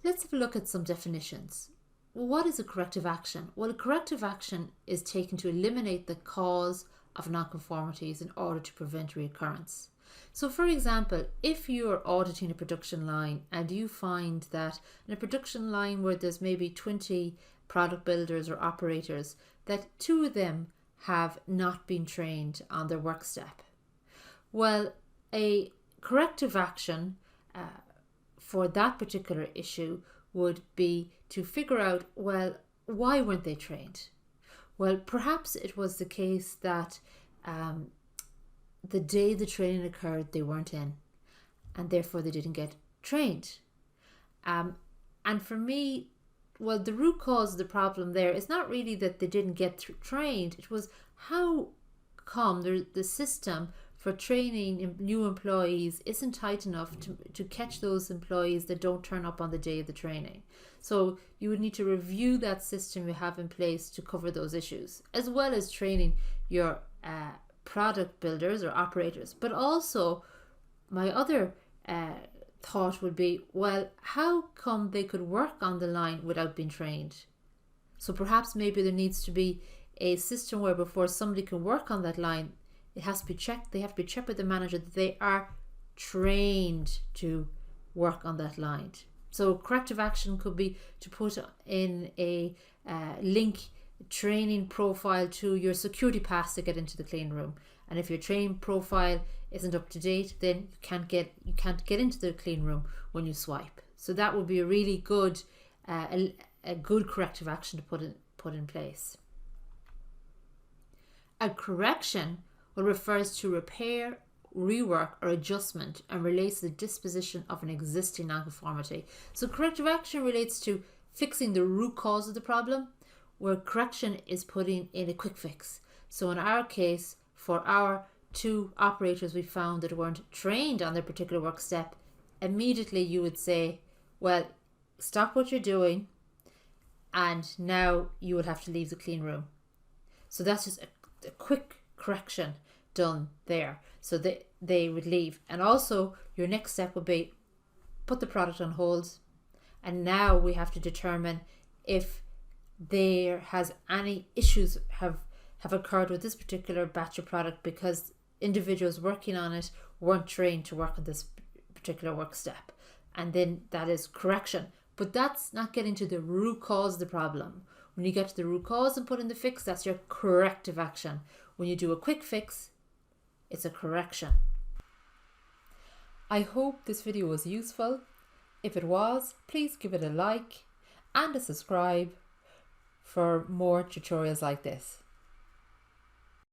Let's have a look at some definitions. What is a corrective action? Well, a corrective action is taken to eliminate the cause of nonconformities in order to prevent reoccurrence. So for example, if you're auditing a production line and you find that in a production line where there's maybe 20 product builders or operators, that 2 of them have not been trained on their work step. Well, a corrective action for that particular issue would be to figure out, well, why weren't they trained? Well, perhaps it was the case that the day the training occurred, they weren't in, and therefore they didn't get trained. And for me, well, the root cause of the problem there is not really that they didn't get trained. It was how come the system for training new employees isn't tight enough to catch those employees that don't turn up on the day of the training. So you would need to review that system you have in place to cover those issues, as well as training your product builders or operators. But also, my other thought would be, well, how come they could work on the line without being trained? So perhaps maybe there needs to be a system where before somebody can work on that line, it has to be checked. They have to be checked with the manager that they are trained to work on that line. So corrective action could be to put in a link training profile to your security pass to get into the clean room. And if your training profile isn't up to date, then you can't get into the clean room when you swipe. So that would be a really good a good corrective action to put in place. A correction refers to repair, rework or adjustment and relates to the disposition of an existing nonconformity. So corrective action relates to fixing the root cause of the problem, where correction is putting in a quick fix. So in our case, for our 2 operators we found that weren't trained on their particular work step, immediately you would say, well, stop what you're doing and now you would have to leave the clean room. So that's just a quick correction done there. So they would leave. And also your next step would be put the product on hold, and now we have to determine if there has any issues have occurred with this particular batch of product because individuals working on it weren't trained to work on this particular work step, and then that is correction. But that's not getting to the root cause of the problem. When you get to the root cause and put in the fix, that's your corrective action. When you do a quick fix, it's a correction. I hope this video was useful. If it was, please give it a like and a subscribe for more tutorials like this.